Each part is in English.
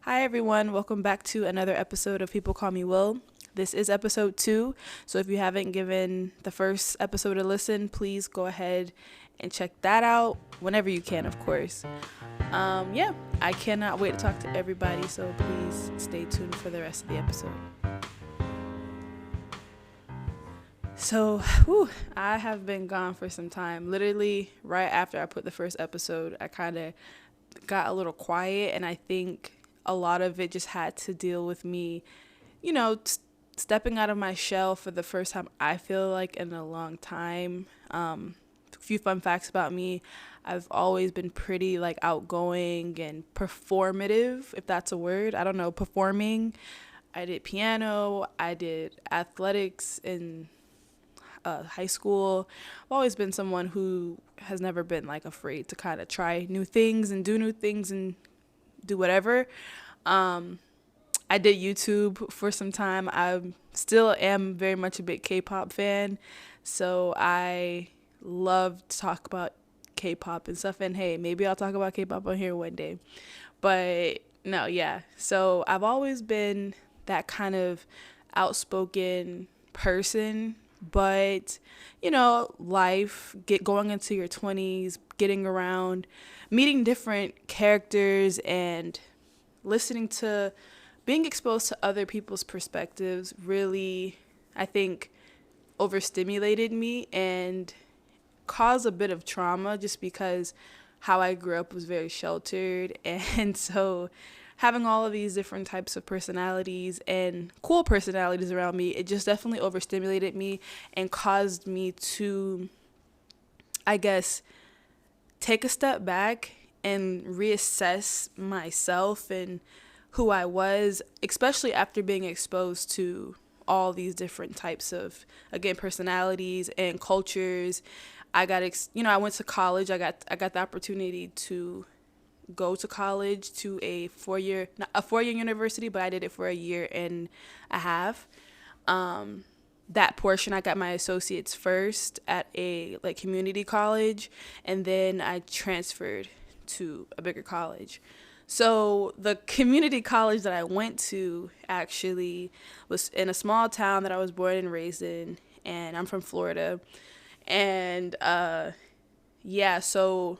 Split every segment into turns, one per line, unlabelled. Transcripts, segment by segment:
Hi, everyone. Welcome back to another episode of People Call Me Will. This is episode 2. So if you haven't given the first episode a listen, please go ahead and check that out whenever you can, of course. Yeah, I cannot wait to talk to everybody. So please stay tuned for the rest of the episode. So, I have been gone for some time. Literally, right after I put the first episode, I kind of got a little quiet, and I think a lot of it just had to deal with me, stepping out of my shell for the first time, I feel like, in a long time. A few fun facts about me. I've always been pretty like outgoing and performative, if that's a word. I don't know, performing. I did piano, I did athletics in high school. I've always been someone who has never been like afraid to kind of try new things and do new things and do whatever. I did YouTube for some time. I still am very much a big K-pop fan, so I love to talk about K-pop and stuff. And hey, maybe I'll talk about K-pop on here one day. But no, yeah. So I've always been that kind of outspoken person, but life, get going into your 20s, getting around, meeting different characters and listening to being exposed to other people's perspectives really, I think, overstimulated me and caused a bit of trauma just because how I grew up was very sheltered. And so having all of these different types of personalities and cool personalities around me, it just definitely overstimulated me and caused me to, I guess, take a step back and reassess myself and who I was, especially after being exposed to all these different types of, again, personalities and cultures. I went to college. I got the opportunity to go to college to a 4 year, not a 4 year university, but I did it for a year and a half. That portion, I got my associates first at a like community college, and then I transferred to a bigger college. So the community college that I went to actually was in a small town that I was born and raised in, and I'm from Florida. And yeah, so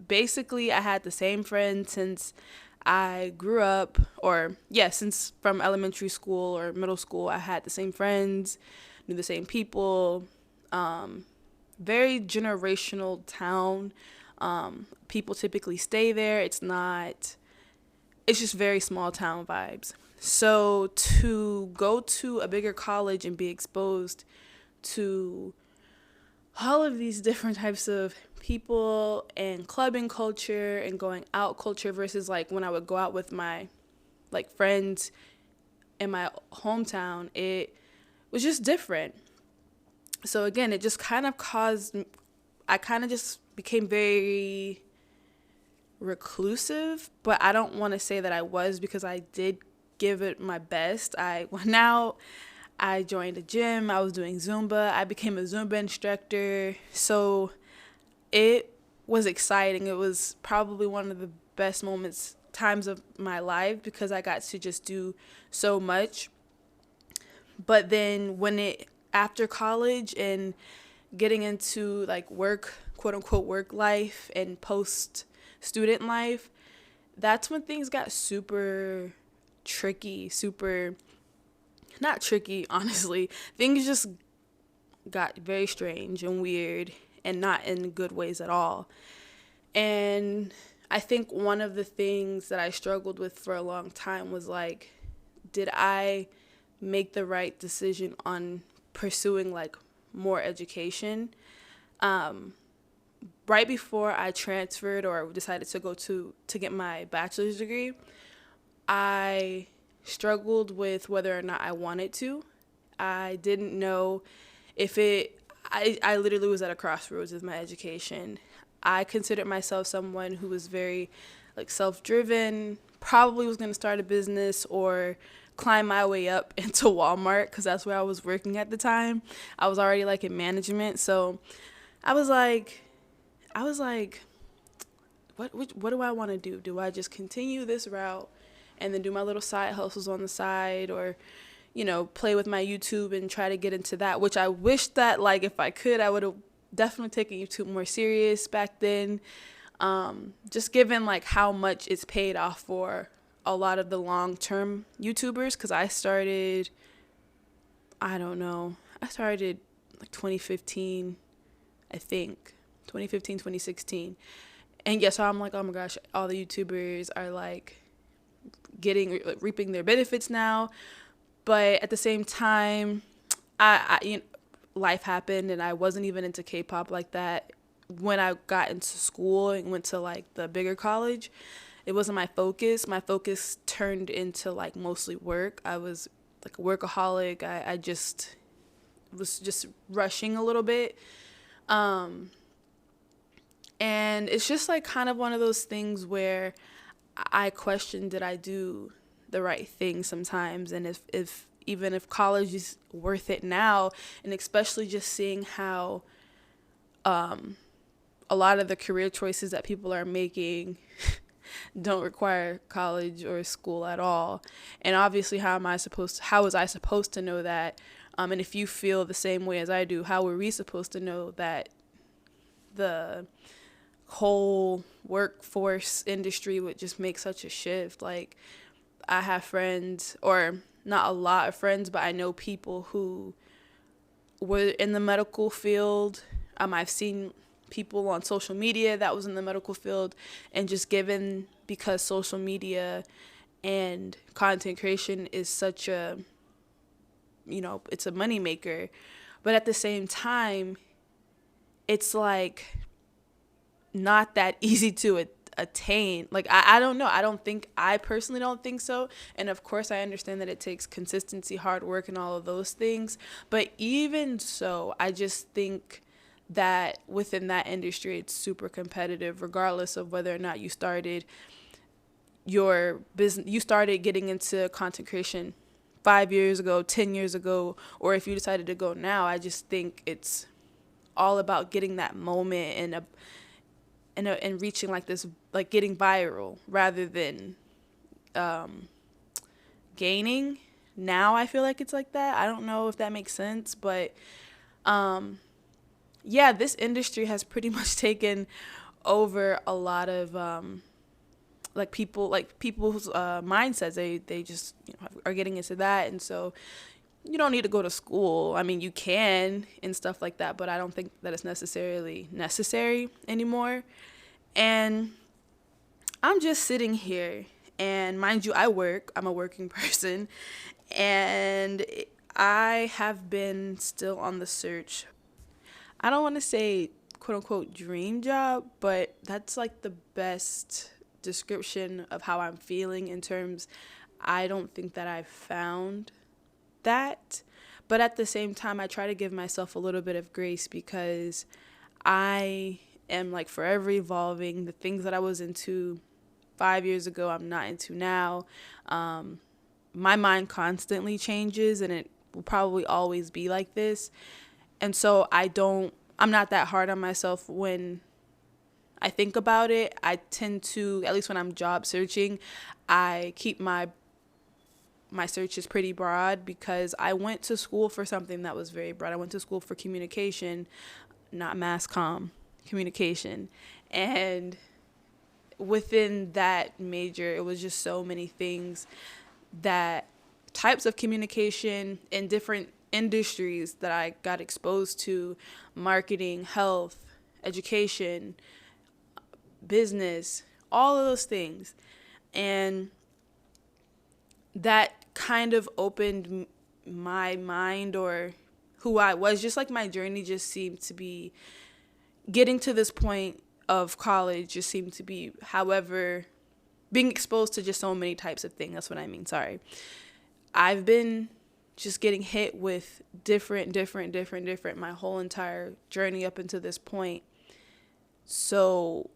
basically I had the same friends since I grew up, or yeah, since from elementary school or middle school, I had the same friends, knew the same people. Very generational town. People typically stay there. It's just very small town vibes. So to go to a bigger college and be exposed to all of these different types of people and clubbing culture and going out culture versus like when I would go out with my like friends in my hometown, it was just different. So again, it just kind of caused, I kind of just became very reclusive, but I don't want to say that I was, because I did give it my best. I went out, I joined a gym, I was doing Zumba, I became a Zumba instructor. So it was exciting. It was probably one of the best times of my life, because I got to just do so much. But then after college and getting into like work, quote unquote work life and post student life, that's when things got super tricky, super not tricky, honestly. Things just got very strange and weird and not in good ways at all. And I think one of the things that I struggled with for a long time was like, did I make the right decision on pursuing like more education? Right before I transferred or decided to go to get my bachelor's degree, I struggled with whether or not I wanted to. I didn't know if it, I literally was at a crossroads with my education. I considered myself someone who was very like self-driven, probably was going to start a business or climb my way up into Walmart, because that's where I was working at the time. I was already like in management. So I was like, what do I want to do? Do I just continue this route and then do my little side hustles on the side, or play with my YouTube and try to get into that, which I wish that, like, if I could, I would have definitely taken YouTube more serious back then. Just given like how much it's paid off for a lot of the long-term YouTubers, because I don't know, I started like 2015, I think, 2015, 2016. And yeah, so I'm like, oh my gosh, all the YouTubers are like reaping their benefits now. But at the same time, life happened, and I wasn't even into K-pop like that when I got into school and went to like the bigger college. It wasn't my focus. My focus turned into like mostly work. I was like a workaholic. I just was just rushing a little bit. And it's just like kind of one of those things where I question, did I do the right thing sometimes? And if even if college is worth it now, and especially just seeing how a lot of the career choices that people are making don't require college or school at all. And obviously, how was I supposed to know that? And if you feel the same way as I do, how were we supposed to know that the whole workforce industry would just make such a shift? Like, I have friends, or not a lot of friends, but I know people who were in the medical field. I've seen people on social media that was in the medical field, and just given, because social media and content creation is such a, it's a moneymaker, but at the same time, it's like not that easy to attain. Like, I don't know. I personally don't think so. And of course, I understand that it takes consistency, hard work, and all of those things. But even so, I just think that within that industry, it's super competitive, regardless of whether or not you started your business, you started getting into content creation 5 years ago, 10 years ago, or if you decided to go now. I just think it's all about getting that moment and reaching like this, like getting viral rather than gaining. Now I feel like it's like that. I don't know if that makes sense, but yeah, this industry has pretty much taken over a lot of people's mindsets. They just are getting into that, and so you don't need to go to school. I mean, you can and stuff like that, but I don't think that it's necessarily necessary anymore. And I'm just sitting here, and mind you, I'm a working person, and I have been still on the search. I don't want to say quote unquote dream job, but that's like the best description of how I'm feeling in terms, I don't think that I've found that. But at the same time, I try to give myself a little bit of grace, because I am like forever evolving. The things that I was into 5 years ago, I'm not into now. My mind constantly changes, and it will probably always be like this. And so I'm not that hard on myself when I think about it. I tend to, at least when I'm job searching, I keep my searches pretty broad, because I went to school for something that was very broad. I went to school for communication, not mass comm, communication. And within that major, it was just so many things, that types of communication in different industries that I got exposed to: marketing, health, education, business, all of those things. And that kind of opened my mind, or who I was. Just like my journey just seemed to be getting to this point of college, just seemed to be, however, being exposed to just so many types of things. That's what I mean. Sorry. I've been just getting hit with different my whole entire journey up until this point. So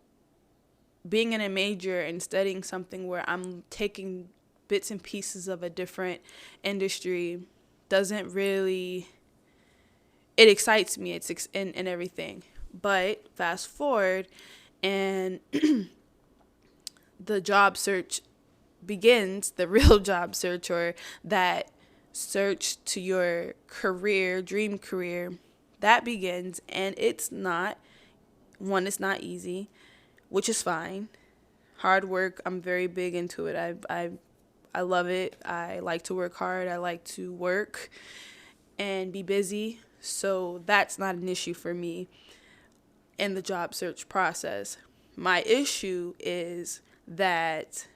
being in a major and studying something where I'm taking bits and pieces of a different industry doesn't really, it excites me. It's and everything. But fast forward, and the job search begins the real job search, or that search to your career, dream career, that begins. And it's not easy, which is fine. Hard work, I'm very big into it. I love it. I like to work hard. I like to work and be busy. So that's not an issue for me in the job search process. My issue is that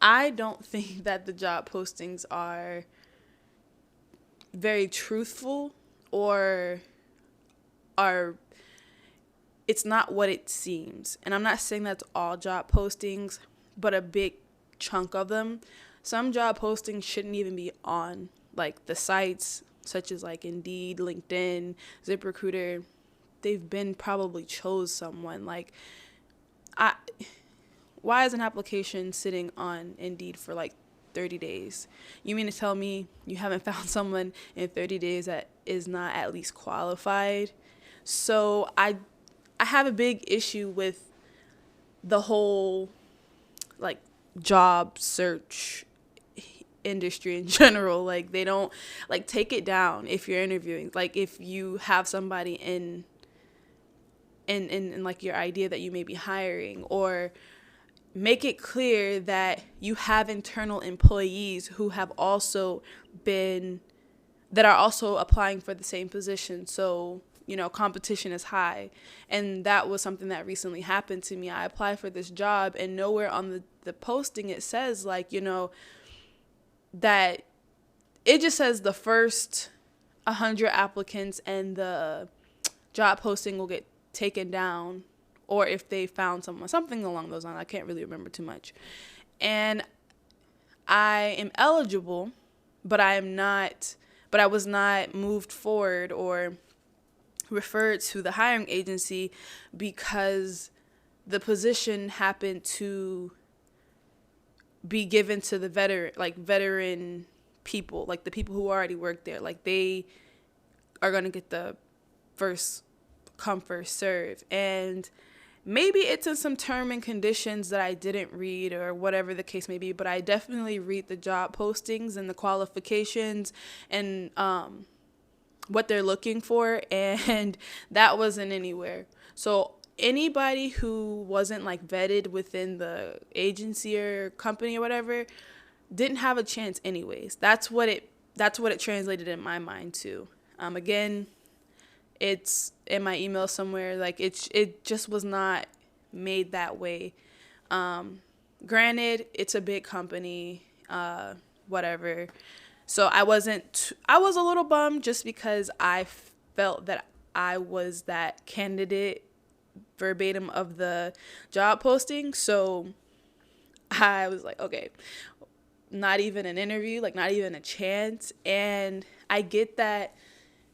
I don't think that the job postings are very truthful, or are it's not what it seems. And I'm not saying that's all job postings, but a big chunk of them. Some job postings shouldn't even be on like the sites such as like Indeed, LinkedIn, ZipRecruiter. They've been probably chose someone. Like, why is an application sitting on Indeed for like 30 days? You mean to tell me you haven't found someone in 30 days that is not at least qualified? So I have a big issue with the whole like job search industry in general. Like, they don't, like, take it down if you're interviewing. Like, if you have somebody in like your idea that you may be hiring, or make it clear that you have internal employees who have also that are also applying for the same position. So, competition is high. And that was something that recently happened to me. I applied for this job, and nowhere on the posting it says, like, that it just says the first 100 applicants and the job posting will get taken down, or if they found someone, something along those lines. I can't really remember too much. And I am eligible, but I was not moved forward or referred to the hiring agency because the position happened to be given to the veteran people, like the people who already work there. Like, they are going to get the first come, first serve. And maybe it's in some term and conditions that I didn't read, or whatever the case may be, but I definitely read the job postings and the qualifications and what they're looking for, and that wasn't anywhere. So anybody who wasn't like vetted within the agency or company or whatever didn't have a chance anyways. That's what it translated in my mind to. Again, it's in my email somewhere. Like, it just was not made that way. Granted, it's a big company, whatever. So I was a little bummed, just because I felt that I was that candidate verbatim of the job posting. So I was like, okay, not even an interview, like not even a chance. And I get that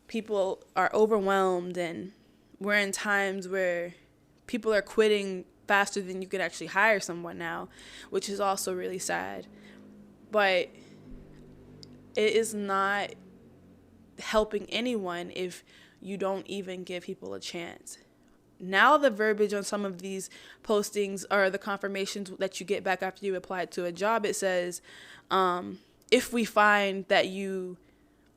people are overwhelmed, and we're in times where people are quitting faster than you could actually hire someone now, which is also really sad. But it is not helping anyone if you don't even give people a chance. Now the verbiage on some of these postings, or the confirmations that you get back after you applied to a job, it says, if we find that you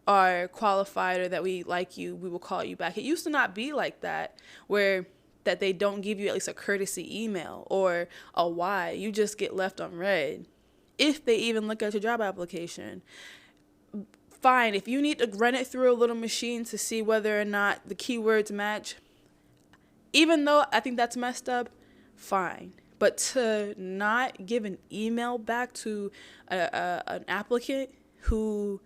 are qualified or that we like you, we will call you back. It used to not be like that, where that they don't give you at least a courtesy email or a why. You just get left on red. If they even look at your job application, fine. If you need to run it through a little machine to see whether or not the keywords match, even though I think that's messed up, fine. But to not give an email back to an applicant who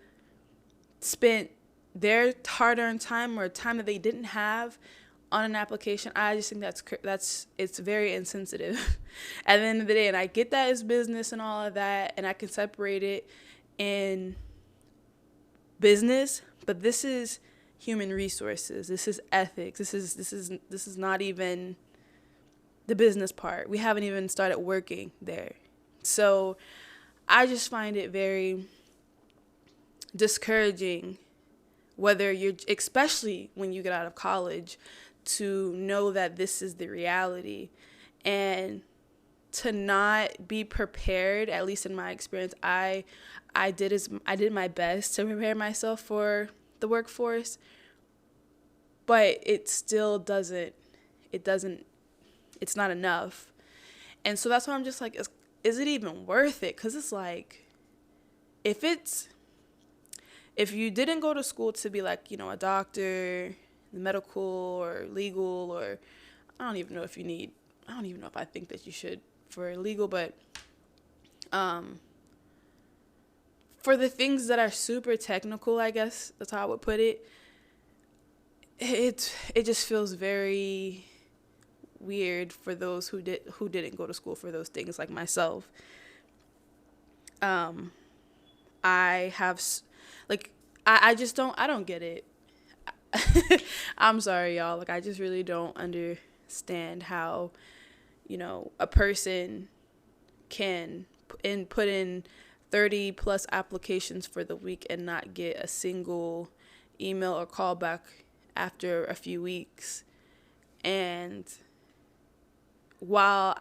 spent their hard-earned time, or time that they didn't have, on an application, I just think it's very insensitive at the end of the day. And I get that it's business and all of that, and I can separate it in business, but this is human resources. This is ethics. This is not even the business part. We haven't even started working there. So I just find it very discouraging, especially when you get out of college, to know that this is the reality. And to not be prepared, at least in my experience, I did my best to prepare myself for the workforce, but it still doesn't it's not enough. And so that's why I'm just like, is it even worth it? Because it's like, if you didn't go to school to be like, a doctor, medical or legal, or I don't even know if I think that you should for legal, but for the things that are super technical, I guess that's how I would put it, it just feels very weird for those who didn't go to school for those things, like myself. I have like I just don't get it. I'm sorry, y'all. Like, I just really don't understand how a person can put in 30 plus applications for the week and not get a single email or call back after a few weeks. And while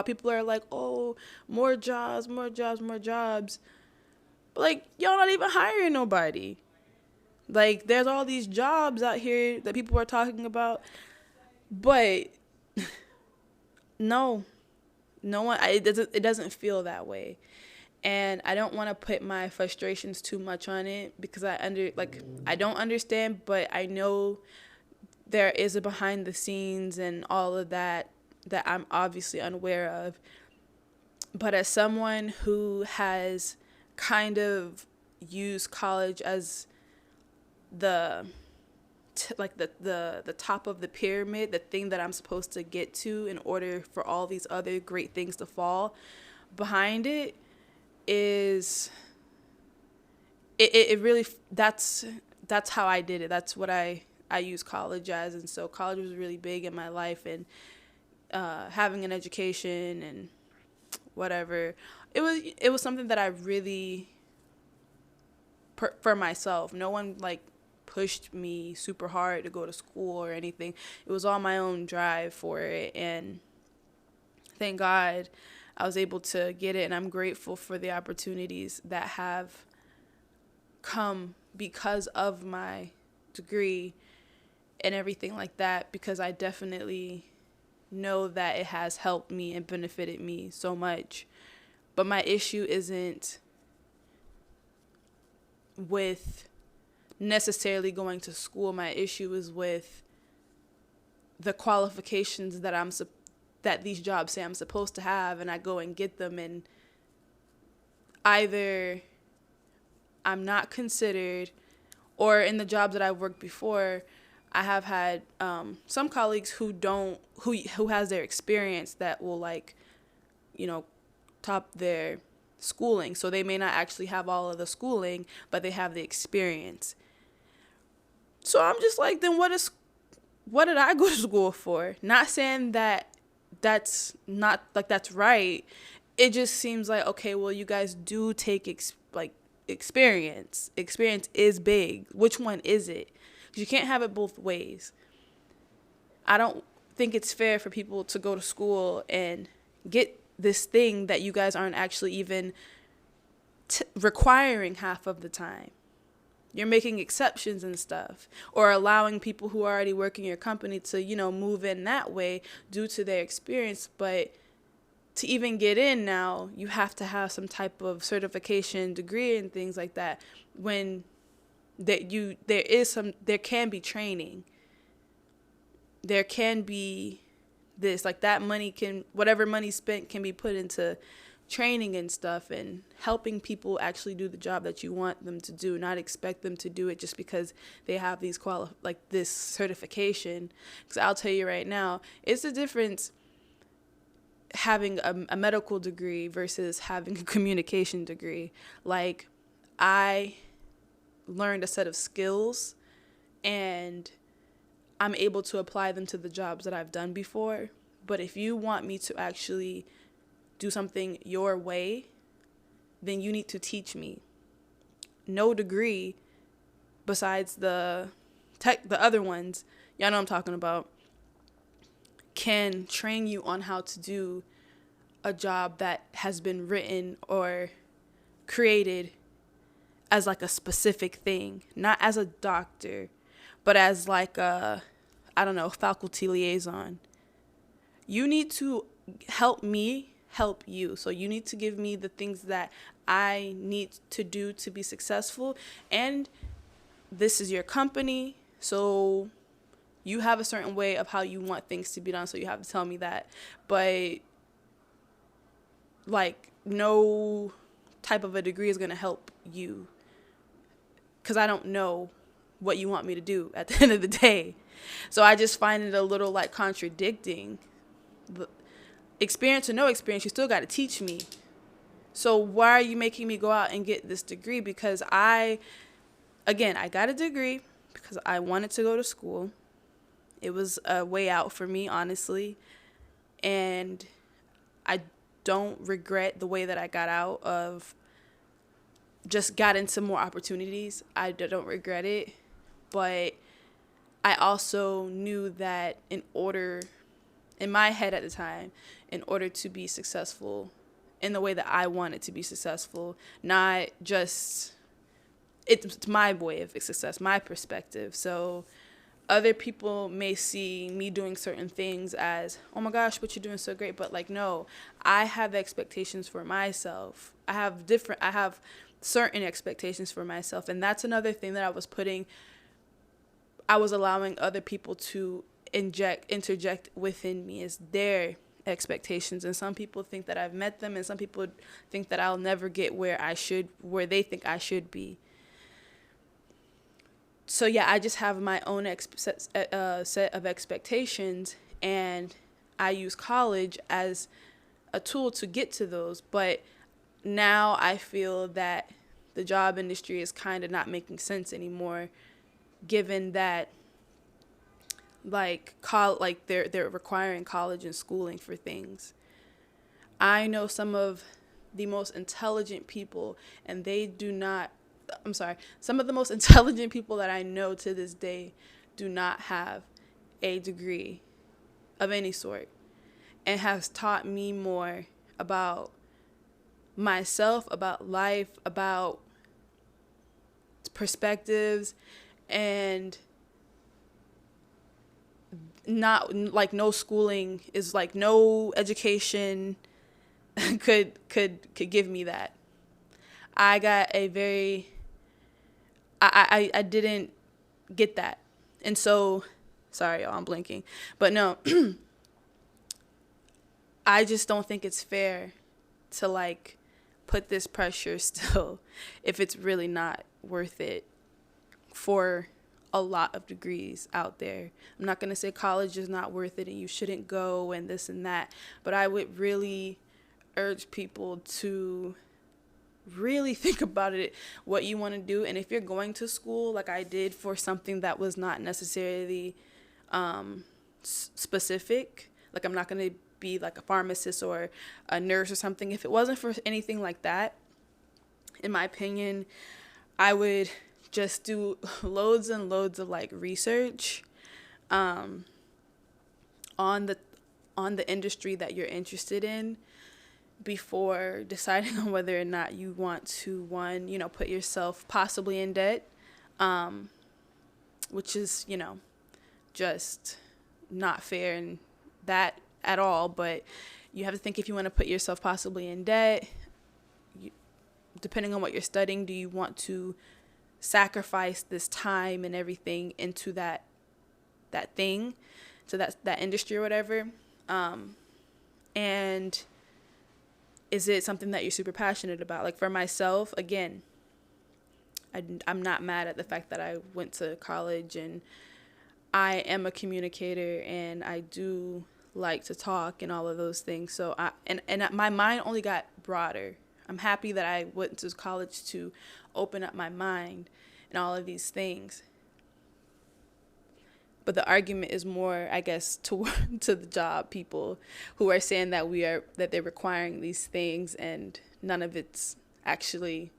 people are like, oh, more jobs, but like, y'all not even hiring nobody. Like, there's all these jobs out here that people are talking about, but no one, it doesn't feel that way. And I don't want to put my frustrations too much on it, because I don't understand, but I know there is a behind the scenes and all of that I'm obviously unaware of. But as someone who has kind of used college as the top of the pyramid, the thing that I'm supposed to get to in order for all these other great things to fall behind it, is it really, that's how I did it. That's what I use college as. And so college was really big in my life, and having an education and whatever, it was something that I really, for myself, no one like pushed me super hard to go to school or anything. It was all my own drive for it, and thank God I was able to get it, and I'm grateful for the opportunities that have come because of my degree and everything like that, because I definitely know that it has helped me and benefited me so much. But my issue isn't with necessarily going to school. My issue is with the qualifications that these jobs say I'm supposed to have, and I go and get them, and either I'm not considered, or in the jobs that I've worked before, I have had some colleagues who has their experience that will top their schooling. So they may not actually have all of the schooling, but they have the experience. So I'm just like, then what did I go to school for? Not saying that's not that's right. It just seems like, okay, well, you guys do take experience. Experience is big. Which one is it? Because you can't have it both ways. I don't think it's fair for people to go to school and get this thing that you guys aren't actually even requiring half of the time. You're making exceptions and stuff, or allowing people who are already working your company to, move in that way due to their experience. But to even get in now, you have to have some type of certification, degree, and things like that. When there can be training. There can be this, that money whatever money spent can be put into training and stuff, and helping people actually do the job that you want them to do, not expect them to do it just because they have these this certification. Because I'll tell you right now, it's the difference having a medical degree versus having a communication degree. I learned a set of skills, and I'm able to apply them to the jobs that I've done before. But if you want me to actually do something your way, then you need to teach me. No degree besides the other ones, y'all know what I'm talking about, can train you on how to do a job that has been written or created as like a specific thing, not as a doctor, but as like a, I don't know, faculty liaison. You need to help me help you. So you need to give me the things that I need to do to be successful. And this is your company. So you have a certain way of how you want things to be done. So you have to tell me that. But like no type of a degree is going to help you, because I don't know what you want me to do at the end of the day. So I just find it a little like contradicting. Experience or no experience, you still got to teach me. So why are you making me go out and get this degree? Because I got a degree because I wanted to go to school. It was a way out for me, honestly. And I don't regret the way that I got out of, just got into more opportunities. I don't regret it. But I also knew that in my head at the time, in order to be successful in the way that I wanted to be successful, not just, it's my way of success, my perspective. So other people may see me doing certain things as, oh my gosh, but you're doing so great. But like, no, I have expectations for myself. I have certain expectations for myself. And that's another thing that I was allowing other people to interject within me, is their expectations. And some people think that I've met them, and some people think that I'll never get where they think I should be. So yeah, I just have my own set of expectations, and I use college as a tool to get to those. But now I feel that the job industry is kind of not making sense anymore, given that they're requiring college and schooling for things. I know some of the most intelligent people, and some of the most intelligent people that I know to this day do not have a degree of any sort, and has taught me more about myself, about life, about perspectives, and not like no schooling is like no education could give me that. I got I didn't get that. And so, sorry, y'all, I'm blinking. But no, I just don't think it's fair to like put this pressure still if it's really not worth it for a lot of degrees out there. I'm not going to say college is not worth it and you shouldn't go and this and that, but I would really urge people to really think about it, what you want to do. And if you're going to school like I did for something that was not necessarily specific, like I'm not going to be like a pharmacist or a nurse or something. If it wasn't for anything like that, in my opinion, I would just do loads and loads of like research on the industry that you're interested in before deciding on whether or not you want to, put yourself possibly in debt, which is, just not fair and that at all. But you have to think, if you want to put yourself possibly in debt, depending on what you're studying, do you want to sacrifice this time and everything into that thing, so that industry or whatever, and is it something that you're super passionate about? Like for myself, again, I'm not mad at the fact that I went to college, and I am a communicator and I do like to talk and all of those things. So my mind only got broader. I'm happy that I went to college to open up my mind and all of these things. But the argument is more, I guess, to the job people who are saying that they're requiring these things, and none of it's actually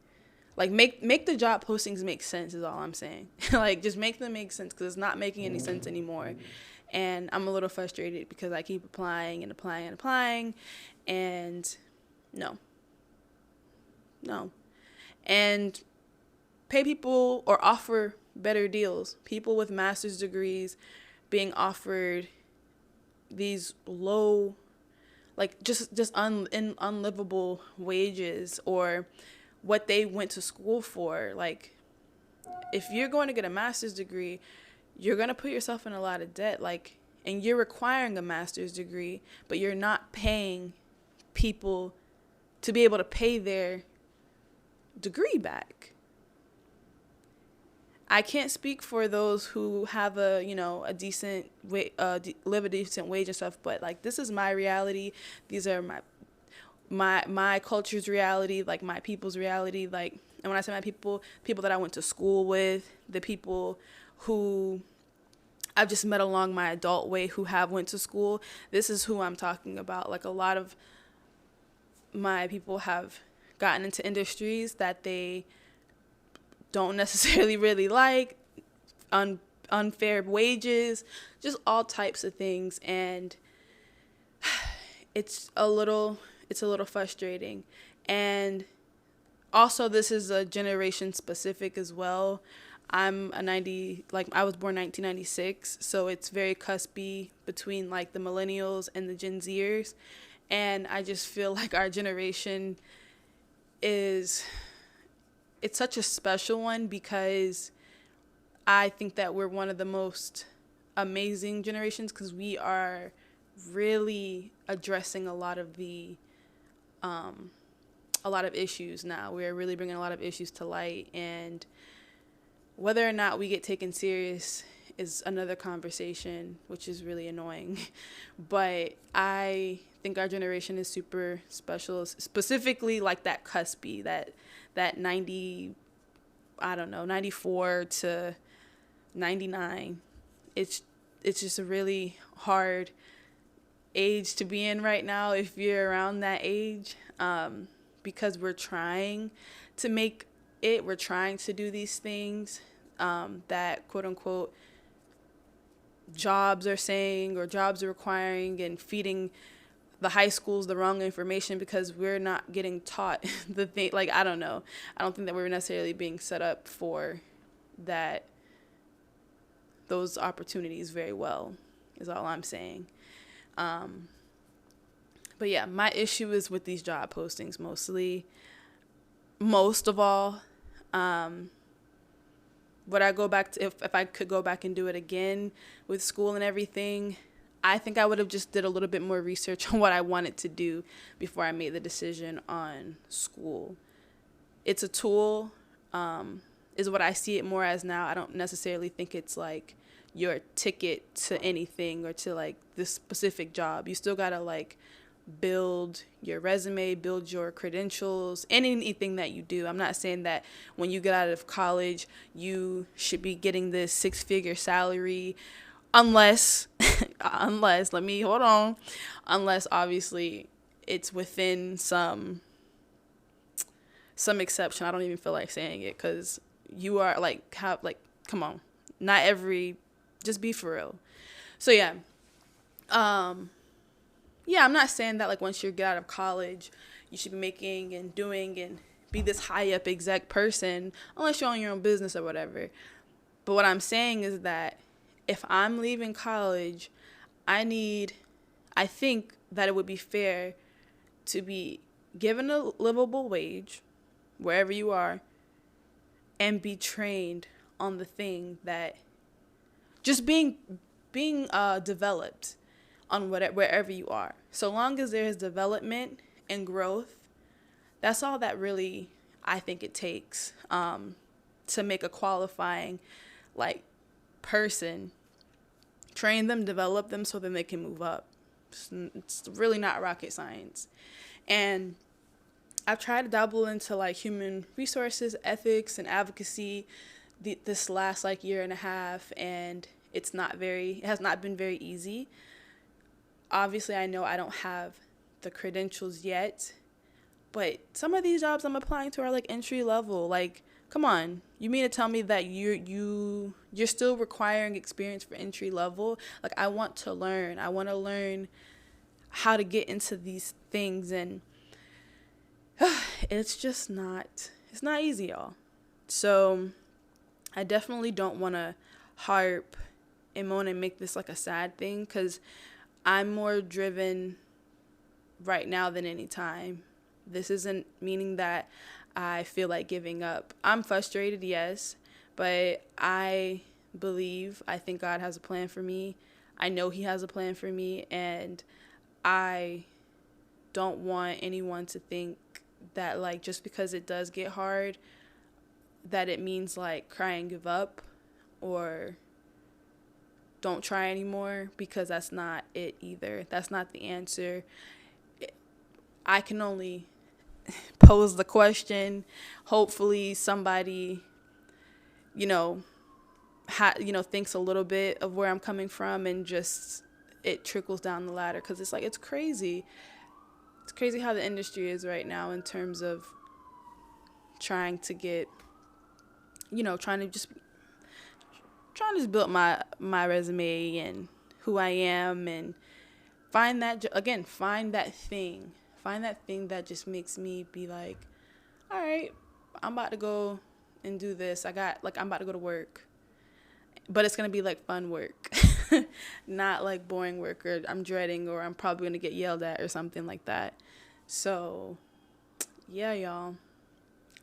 like make the job postings make sense is all I'm saying. Like just make them make sense, because it's not making any sense anymore. And I'm a little frustrated because I keep applying and applying and applying, And no. And pay people or offer better deals. People with master's degrees being offered these low, like just unlivable wages, or what they went to school for. Like, if you're going to get a master's degree, you're going to put yourself in a lot of debt. Like, and you're requiring a master's degree, but you're not paying people to be able to pay their degree back. I can't speak for those who have a decent live a decent wage and stuff, but like, this is my reality. These are my culture's reality, like my people's reality. Like, and when I say my people that I went to school with, the people who I've just met along my adult way who have went to school, this is who I'm talking about. Like, a lot of my people have gotten into industries that they don't necessarily really like, unfair wages, just all types of things. And it's a little frustrating. And also, this is a generation specific as well. I was born 1996, so it's very cuspy between like the millennials and the Gen Zers. And I just feel like our generation it's such a special one, because I think that we're one of the most amazing generations, because we are really addressing a lot of issues now. We're really bringing a lot of issues to light, and whether or not we get taken serious is another conversation, which is really annoying. But I think our generation is super special, specifically like that cuspy, that 94 to 99. It's just a really hard age to be in right now if you're around that age, because we're trying to make it. We're trying to do these things that quote unquote jobs are saying, or jobs are requiring, and feeding the high schools the wrong information, because we're not getting taught the thing. Like, I don't know. I don't think that we're necessarily being set up for those opportunities very well, is all I'm saying. But yeah, my issue is with these job postings most of all. Would I go back to, if I could go back and do it again with school and everything, I think I would have just did a little bit more research on what I wanted to do before I made the decision on school. It's a tool, is what I see it more as now. I don't necessarily think it's like your ticket to anything, or to like this specific job. You still gotta like build your resume, build your credentials, anything that you do. I'm not saying that when you get out of college, you should be getting this 6-figure salary, unless obviously it's within some exception. I don't even feel like saying it, because you are like, come on, just be for real. So yeah, I'm not saying that like once you get out of college, you should be making and doing and be this high up exec person, unless you're on your own business or whatever. But what I'm saying is that if I'm leaving college, I think that it would be fair to be given a livable wage wherever you are, and be trained on the thing that just being developed on wherever you are. So long as there's development and growth, that's all that really I think it takes to make a qualifying like person. Train them, develop them, so then they can move up. It's really not rocket science. And I've tried to dabble into like human resources, ethics, and advocacy this last like year and a half, and it has not been very easy. Obviously, I know I don't have the credentials yet, but some of these jobs I'm applying to are like entry level. Like, come on, you mean to tell me that you're still requiring experience for entry level? Like, I want to learn. I want to learn how to get into these things, and it's not easy, y'all. So I definitely don't want to harp and want to make this like a sad thing, because I'm more driven right now than any time. This isn't meaning that I feel like giving up. I'm frustrated, yes, but I think God has a plan for me. I know He has a plan for me, and I don't want anyone to think that, like, just because it does get hard, that it means like cry and give up or don't try anymore, because that's not it either. That's not the answer. I can only pose the question. Hopefully somebody, you know, thinks a little bit of where I'm coming from, and just it trickles down the ladder, because it's like, it's crazy. It's crazy how the industry is right now in terms of trying to get, trying to just build my resume and who I am, and find that thing that just makes me be like, all right, I'm about to go and do this. I'm about to go to work, but it's going to be like fun work, not like boring work, or I'm dreading, or I'm probably going to get yelled at or something like that. So yeah, y'all,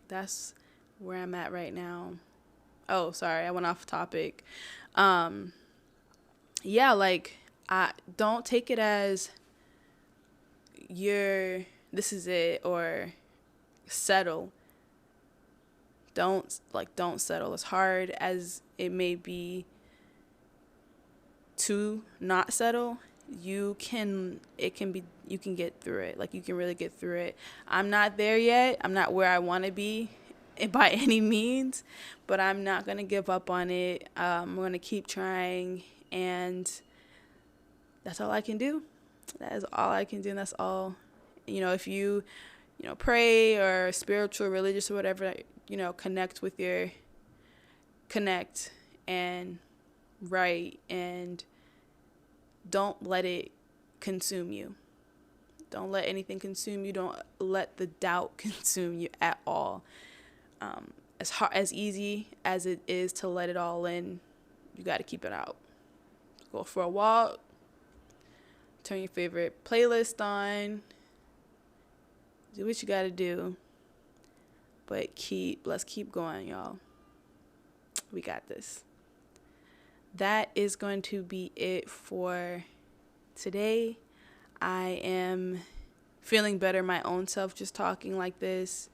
that's where I'm at right now. Oh, sorry, I went off topic. Yeah, like, I don't take it as this is it, or settle. Don't settle. As hard as it may be to not settle, you can get through it. Like, you can really get through it. I'm not there yet. I'm not where I want to be by any means, but I'm not going to give up on it. I'm going to keep trying, and that's all I can do. That is all I can do, and that's all. If you, pray or spiritual, religious, or whatever, connect and write, and don't let it consume you. Don't let anything consume you. Don't let the doubt consume you at all. As easy as it is to let it all in, you got to keep it out. Go for a walk. Turn your favorite playlist on. Do what you got to do. But let's keep going, y'all. We got this. That is going to be it for today. I am feeling better my own self just talking like this.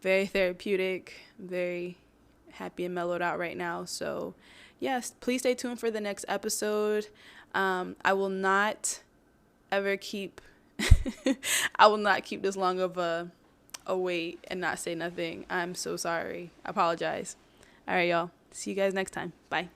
Very therapeutic, very happy and mellowed out right now. So, yes, please stay tuned for the next episode. I will not ever keep this long of a wait and not say nothing. I'm so sorry. I apologize. All right, y'all. See you guys next time. Bye.